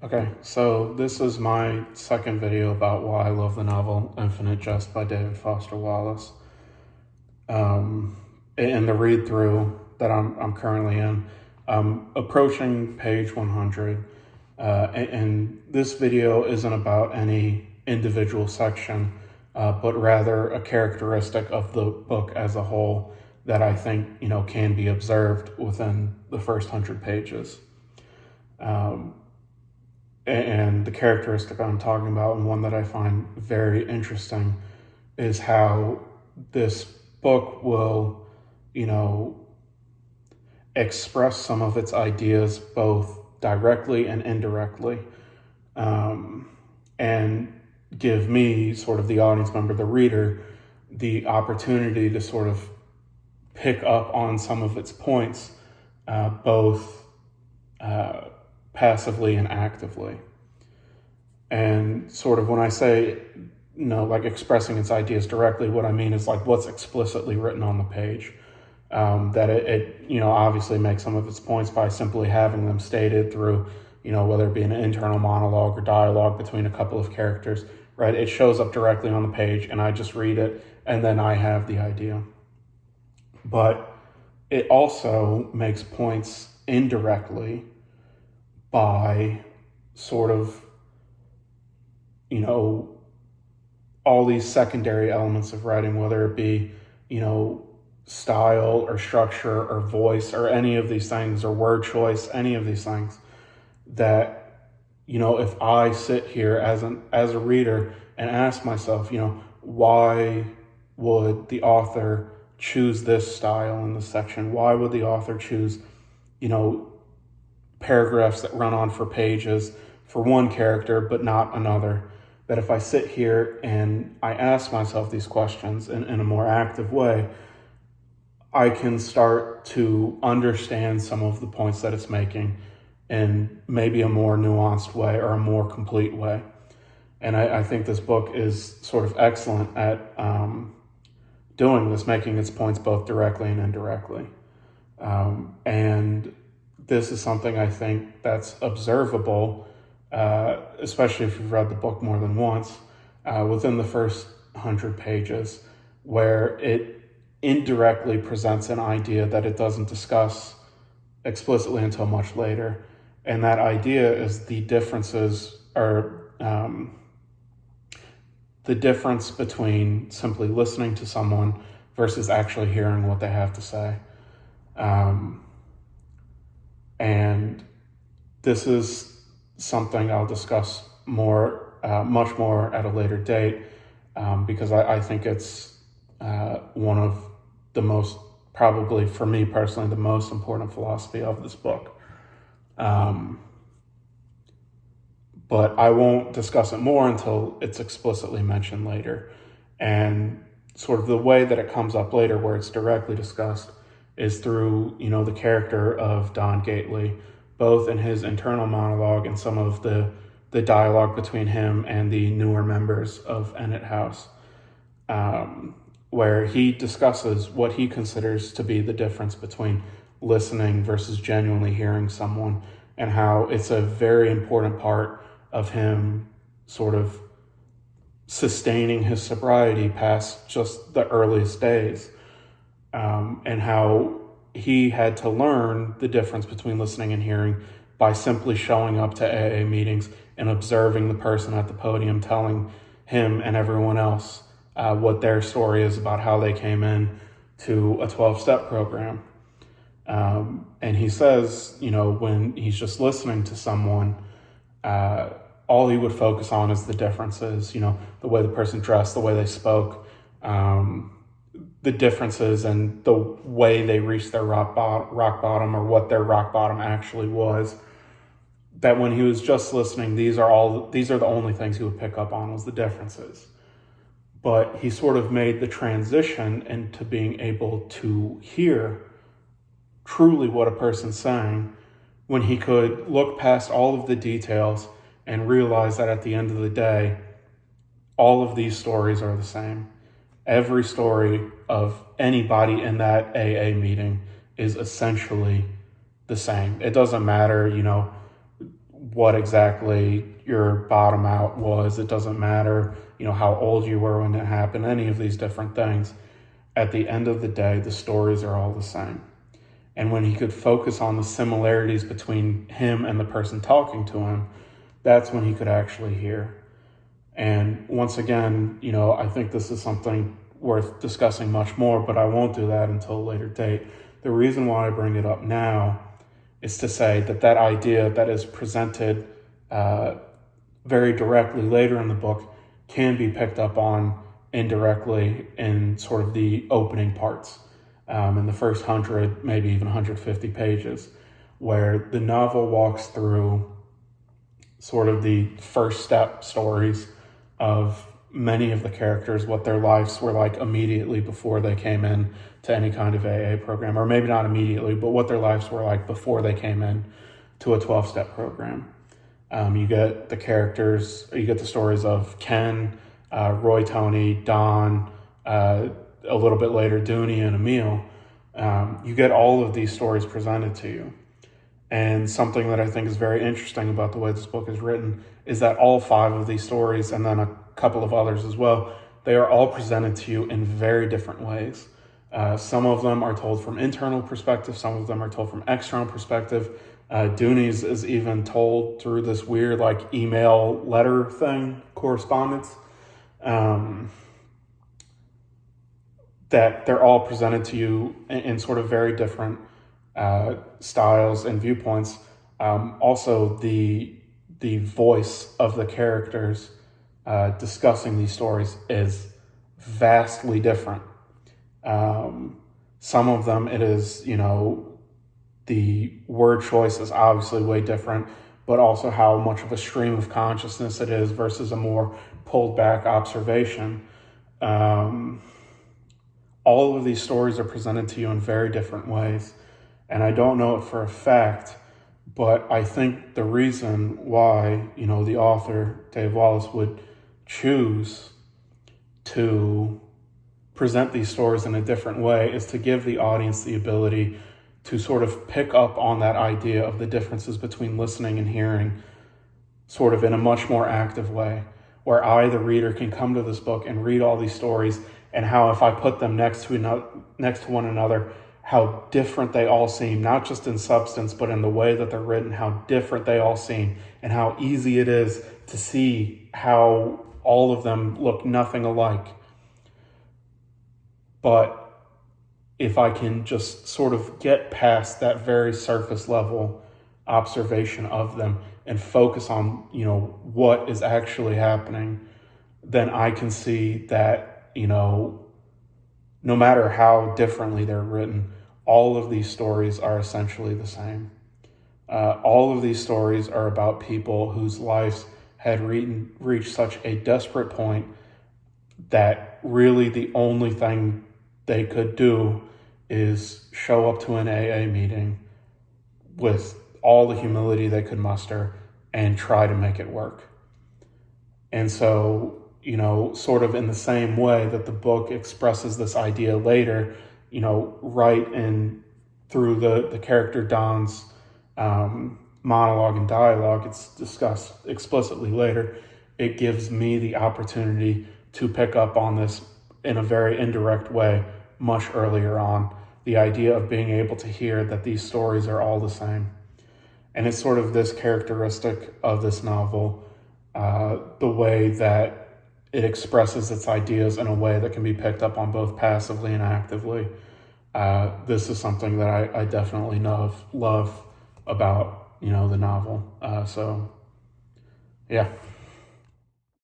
Okay, so this is my second video about why I love the novel Infinite Jest by David Foster Wallace. In the read through that I'm currently in, I'm approaching page 100, and this video isn't about any individual section, but rather a characteristic of the book as a whole that I think can be observed within the first 100 pages. And the characteristic I'm talking about, and one that I find very interesting, is how this book will, express some of its ideas both directly and indirectly, and give me, sort of the audience member, the reader, the opportunity to sort of pick up on some of its points, both passively and actively. And sort of when I say, like expressing its ideas directly, what I mean is like what's explicitly written on the page. That it obviously makes some of its points by simply having them stated through, whether it be an internal monologue or dialogue between a couple of characters, right? It shows up directly on the page and I just read it and then I have the idea. But it also makes points indirectly by sort of, all these secondary elements of writing, whether it be, style or structure or voice or any of these things, or word choice, any of these things, that, if I sit here as a reader and ask myself, why would the author choose this style in this section? Why would the author choose, paragraphs that run on for pages for one character but not another? That if I sit here and I ask myself these questions in a more active way, I can start to understand some of the points that it's making in maybe a more nuanced way or a more complete way. And I think this book is sort of excellent at doing this, making its points both directly and indirectly. And this is something I think that's observable, especially if you've read the book more than once, within the first 100 pages, where it indirectly presents an idea that it doesn't discuss explicitly until much later. And that idea is the differences, or the difference between simply listening to someone versus actually hearing what they have to say. And this is something I'll discuss more, much more at a later date, because I think it's one of the most, probably for me personally, the most important philosophy of this book. But I won't discuss it more until it's explicitly mentioned later. And sort of the way that it comes up later, where it's directly discussed, is through, the character of Don Gately, both in his internal monologue and some of the dialogue between him and the newer members of Ennet House, where he discusses what he considers to be the difference between listening versus genuinely hearing someone, and how it's a very important part of him sort of sustaining his sobriety past just the earliest days, and how he had to learn the difference between listening and hearing by simply showing up to AA meetings and observing the person at the podium telling him and everyone else what their story is about how they came in to a 12-step program. And he says, when he's just listening to someone, all he would focus on is the differences, the way the person dressed, the way they spoke, the differences and the way they reached their rock bottom, or what their rock bottom actually was. That when he was just listening, these are the only things he would pick up on, was the differences. But he sort of made the transition into being able to hear truly what a person's saying when he could look past all of the details and realize that at the end of the day, all of these stories are the same. Every story of anybody in that AA meeting is essentially the same. It doesn't matter, what exactly your bottom out was. It doesn't matter, how old you were when it happened, any of these different things. At the end of the day, the stories are all the same. And when he could focus on the similarities between him and the person talking to him, that's when he could actually hear. And once again, I think this is something worth discussing much more, but I won't do that until a later date. The reason why I bring it up now is to say that idea that is presented very directly later in the book can be picked up on indirectly in sort of the opening parts, in the first 100, maybe even 150 pages, where the novel walks through sort of the first step stories of many of the characters, what their lives were like immediately before they came in to any kind of AA program, or maybe not immediately, but what their lives were like before they came in to a 12-step program. You get the stories of Ken, Roy, Tony, Don, a little bit later, Dooney and Emil. You get all of these stories presented to you. And something that I think is very interesting about the way this book is written is that all 5 of these stories, and then a couple of others as well, they are all presented to you in very different ways. Some of them are told from internal perspective, some of them are told from external perspective. Dooney's is even told through this weird email letter thing, correspondence, that they're all presented to you in sort of very different styles and viewpoints. Also, the voice of the characters discussing these stories is vastly different. Some of them, it is, the word choice is obviously way different, but also how much of a stream of consciousness it is versus a more pulled back observation. All of these stories are presented to you in very different ways. And I don't know it for a fact, but I think the reason why, the author, Dave Wallace, would choose to present these stories in a different way is to give the audience the ability to sort of pick up on that idea of the differences between listening and hearing sort of in a much more active way, where I, the reader, can come to this book and read all these stories, and how if I put them next to one another, how different they all seem, not just in substance, but in the way that they're written, how different they all seem, and how easy it is to see how all of them look nothing alike. But if I can just sort of get past that very surface level observation of them and focus on, what is actually happening, then I can see that, no matter how differently they're written, all of these stories are essentially the same. All of these stories are about people whose lives had reached such a desperate point that really the only thing they could do is show up to an AA meeting with all the humility they could muster and try to make it work. And so, sort of in the same way that the book expresses this idea later, right in through the character Don's monologue and dialogue, it's discussed explicitly later, it gives me the opportunity to pick up on this in a very indirect way much earlier on, the idea of being able to hear that these stories are all the same. And it's sort of this characteristic of this novel, the way that it expresses its ideas in a way that can be picked up on both passively and actively. This is something that I definitely love about, the novel. So, yeah.